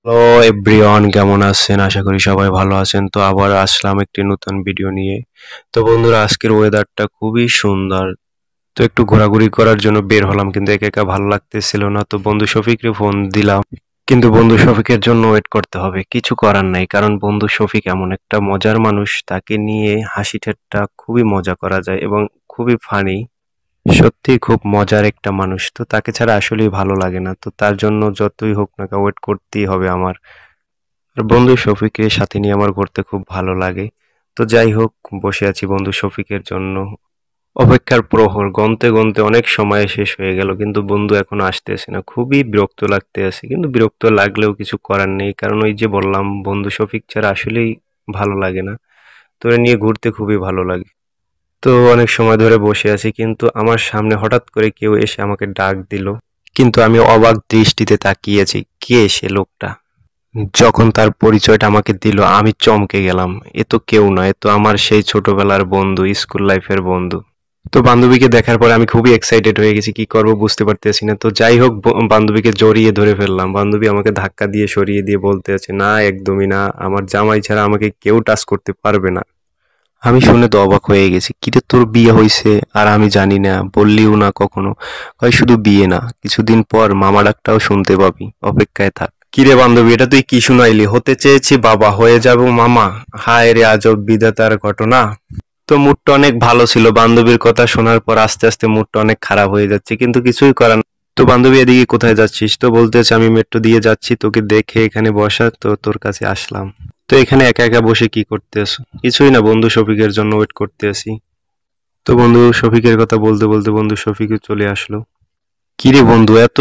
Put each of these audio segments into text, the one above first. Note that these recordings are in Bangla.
হ্যালো এভরিওয়ান, কেমন আছেন? আশা করি সবাই ভালো আছেন। তো আবার আসলাম একটি নতুন ভিডিও নিয়ে। তো বন্ধুরা, আজকের ওয়েদারটা খুবই সুন্দর। তো একটু ঘোরাঘুরি করার জন্য বের হলাম, কিন্তু একা একা ভালো লাগতেছিল না। তো বন্ধু শফিককে ফোন দিলাম, কিন্তু বন্ধু শফিকের জন্য ওয়েট করতে হবে, কিছু করার নাই। কারণ বন্ধু শফিক এমন একটা মজার মানুষ, তাকে নিয়ে হাসি ঠাট্টা খুবই মজা করা যায় এবং খুবই ফানি। সত্যিই খুব মজার একটা মানুষ। তো তাকে ছাড়া আসলেই ভালো লাগে না। তো তার জন্য যতই হোক না কেন ওয়েট করতেই হবে আমার। আর বন্ধু শফিকের সাথে নিয়ে আমার ঘুরতে খুব ভালো লাগে। তো যাই হোক, বসে আছি বন্ধু শফিকের জন্য। অপেক্ষার প্রহর গণতে গণতে অনেক সময় শেষ হয়ে গেল, কিন্তু বন্ধু এখনো আসতেছে না। খুবই বিরক্ত লাগতে আছে, কিন্তু বিরক্ত লাগলেও কিছু করার নেই। কারণ ওই যে বললাম, বন্ধু শফিক ছাড়া আসলেই ভালো লাগে না। তো এ নিয়ে ঘুরতে খুবই ভালো লাগে। তো অনেক সময় ধরে বসে আছি, কিন্তু আমার সামনে হঠাৎ করে কেউ এসে আমাকে ডাক দিল। কিন্তু আমি অবাক দৃষ্টিতে তাকিয়েছি, কে সে লোকটা। যখন তার পরিচয়টা আমাকে দিল, আমি চমকে গেলাম। এ তো কেউ নয়, এ তো আমার সেই ছোটবেলার বন্ধু, স্কুল লাইফের বন্ধু। তো বান্ধবীকে দেখার পরে আমি খুবই এক্সাইটেড হয়ে গেছি, কি করব বুঝতে পারতেছি না। তো যাই হোক, বান্ধবীকে জড়িয়ে ধরে ফেললাম। বান্ধবী আমাকে ধাক্কা দিয়ে সরিয়ে দিয়ে বলতে আছে, না একদমই না, আমার জামাই ছাড়া আমাকে কেউ টাচ করতে পারবে না। আমি শুনে তো অবাক হয়ে গেছি, কিরে তোর বিয়ে হয়েছে আর আমি জানি না, বললিও না কখনো। কয় শুধু বিয়ে না, কিছুদিন পর মামা ডাকটাও শুনতে পাবি, অপেক্ষায় থাক। কিরে বান্ধবী, এটা তুই কি শুনাইলি? হতে চেয়েছি বাবা, হয়ে যাব মামা। হায় রে আজব বিধাতার ঘটনা। তো মুডটা অনেক ভালো ছিল, বান্ধবীর কথা শোনার পর আস্তে আস্তে মুডটা অনেক খারাপ হয়ে যাচ্ছে, কিন্তু কিছুই করার না। তো বান্ধবী, এদিকে কোথায় যাচ্ছিস? তো বলতেছে, আমি মেট্রো দিয়ে যাচ্ছি, তোকে দেখে এখানে বসা, তো তোর কাছে আসলাম। তো এখানে একা একা বসে কি করতেছ? কিছুই না, বন্ধু শফিকের জন্য ওয়েট করতে আছি। তো বন্ধু শফিকের কথা বলতে বলতে বন্ধু শফিকও চলে আসলো। কিরে বন্ধু, এত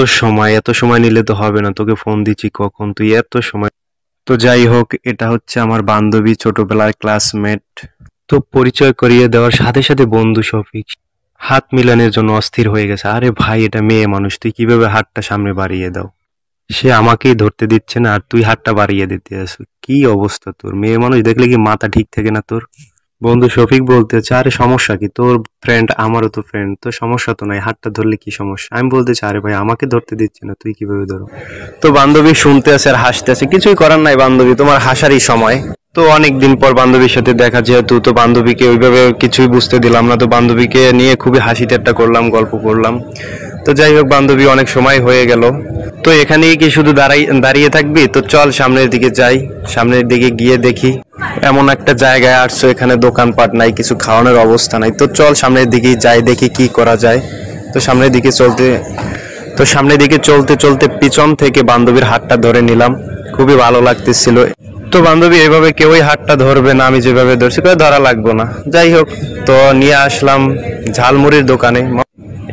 সময় নিলে তো হবে না, তোকে ফোন দিচ্ছি কখন, তুই এত সময়। তো যাই হোক, এটা হচ্ছে আমার বান্ধবী, ছোটবেলার ক্লাসমেট। তো পরিচয় করিয়ে দেওয়ার সাথে সাথে বন্ধু শফিক হাত মিলানের জন্য অস্থির হয়ে গেছে। আরে ভাই, এটা মেয়ে মানুষ, তুই কিভাবে হাতটা সামনে বাড়িয়ে দাও? সে আমাকেই ধরতে দিচ্ছে না, আর তুই হাতটা বাড়িয়ে দিতে আস। কি অবস্থা তোর? মেয়ে মানুষ দেখলে কি মাথা ঠিক থাকে না তোর? বন্ধু শফিক বলতেছে, আরে সমস্যা কি? তোর ফ্রেন্ড, আমারও তো ফ্রেন্ড, তো সমস্যা তো নাই, হাতটা ধরলে কি সমস্যা? আমি বলতেছি, আরে ভাই আমাকে ধরতে দিচ্ছে না, তুই কিভাবে ধরো? তো বান্ধবী শুনতে আছে আর হাসতে আছে। কিছুই করার নাই বান্ধবী, তোমার হাসারই সময়। তো অনেকদিন পর বান্ধবীর সাথে দেখা, যেহেতু তো বান্ধবীকে ওইভাবে কিছুই বুঝতে দিলাম না। তো বান্ধবীকে নিয়ে খুবই হাসি ঠাট্টা করলাম, গল্প করলাম। তো যাই হোক, বান্ধবী অনেক সময় হয়ে গেল। তো এখানেই কি শুধু দাঁড়িয়ে থাকবি? তো চল সামনের দিকে যাই। সামনের দিকে গিয়ে দেখি, এমন একটা জায়গায় আসছো, এখানে দোকানপাট নাই, কিছু খাওয়ানোর অবস্থা নাই। তো চল সামনের দিকে যাই, দেখি কি করা যায়। তো সামনের দিকে চলতে চলতে পিছন থেকে বান্ধবীর হাতটা ধরে নিলাম। খুবই ভালো লাগতেছিল। তো বান্ধবী, এইভাবে কেউই হাতটা ধরবে না, আমি যেভাবে ধরছি, করে ধরা লাগবো না। যাই হোক, তো নিয়ে আসলাম ঝালমুড়ির দোকানে।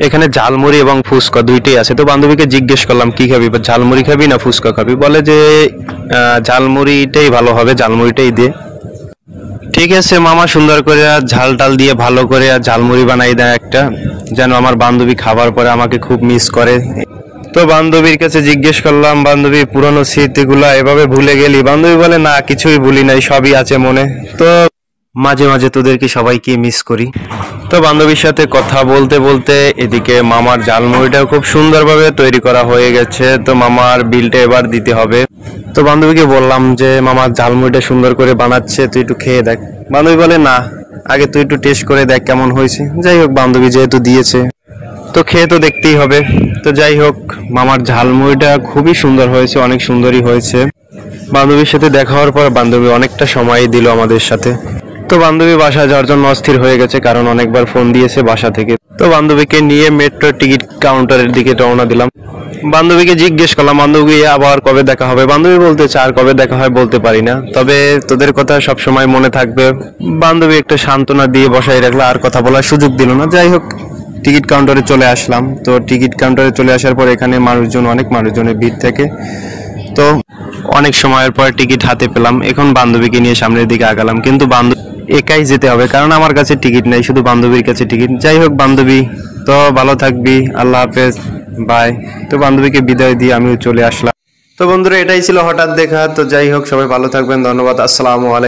এখানে ঝালমুড়ি এবং ফুচকা দুইটাই আছে। তো বান্ধবীকে জিজ্ঞেস করলাম, কি খাবি, বা ঝালমুড়ি খাবি না ফুচকা খাবি? বলে যে ঝালমুড়িটাই ভালো হবে, ঝালমুড়িটাই দিয়ে। ঠিক আছে মামা, সুন্দর করে ঝাল টাল দিয়ে ভালো করে ঝালমুড়ি বানাই দেয় একটা, যেন আমার বান্ধবী খাবার পরে আমাকে খুব মিস করে। তো বান্ধবীর কাছে জিজ্ঞেস করলাম, বান্ধবী পুরনো স্মৃতিগুলা এভাবে ভুলে গেলি? বান্ধবী বলে, না কিছুই ভুলি নাই, সবই আছে মনে। তো মাঝে মাঝে তোদেরকে সবাইকে মিস করি। তো বান্ধবীর সাথে কথা বলতে বলতে এদিকে মামার ঝালমুড়িটাও খুব সুন্দরভাবে তৈরি করা হয়ে গেছে। তো মামার বিলটা এবার দিতে হবে। তো বান্ধবীকে বললাম যে, মামার ঝালমুড়িটা সুন্দর করে বানাচ্ছে, তুই একটু খেয়ে দেখ। বান্ধবী বলে, না আগে তুই একটু টেস্ট করে দেখ কেমন হয়েছে। যাই হোক, বান্ধবী যেহেতু দিয়েছে, তো খেয়ে তো দেখতেই হবে। তো যাই হোক, মামার ঝালমুড়িটা খুবই সুন্দর হয়েছে, অনেক সুন্দরই হয়েছে। বান্ধবীর সাথে দেখা হওয়ার পর বান্ধবী অনেকটা সময় দিল আমাদের সাথে। তো বান্ধবী বাসা যাওয়ার জন্য অস্থির হয়ে গেছে, কারণ অনেকবার ফোন দিয়েছে বাসা থেকে। তো বান্ধবীকে নিয়ে মেট্রো টিকিট কাউন্টারের দিকে রওনা দিলাম। বান্ধবীকে জিজ্ঞেস করলাম, বান্ধবী আবার কবে দেখা হবে? বান্ধবী বলতেছে, আর কবে দেখা হয় বলতে পারি না, তবে তোদের কথা সব সময় মনে থাকবে। বান্ধবী একটা সান্ত্বনা দিয়ে বসাই রাখলো, আর কথা বলার সুযোগ দিল না। যাই হোক, টিকিট কাউন্টারে চলে আসলাম। তো টিকিট কাউন্টারে চলে আসার পর এখানে অনেক মানুষজনের ভিড় থাকে। তো অনেক সময়ের পর টিকিট হাতে পেলাম। এখন বান্ধবীকে নিয়ে সামনের দিকে আগালাম, কিন্তু বান্ধবী একাই যেতে হবে, কারণ আমার কাছে টিকিট নেই, শুধু বান্ধবীর কাছে টিকিট। যাই হোক বান্ধবী, তো ভালো থাকবি, আল্লাহ হাফেজ, বাই। তো বান্ধবীকে বিদায় দিয়ে আমিও চলে আসলাম। তো বন্ধুরা, এটাই ছিল হঠাৎ দেখা। তো যাই হোক, সবাই ভালো থাকবেন, ধন্যবাদ, আসসালামু আলাইকুম।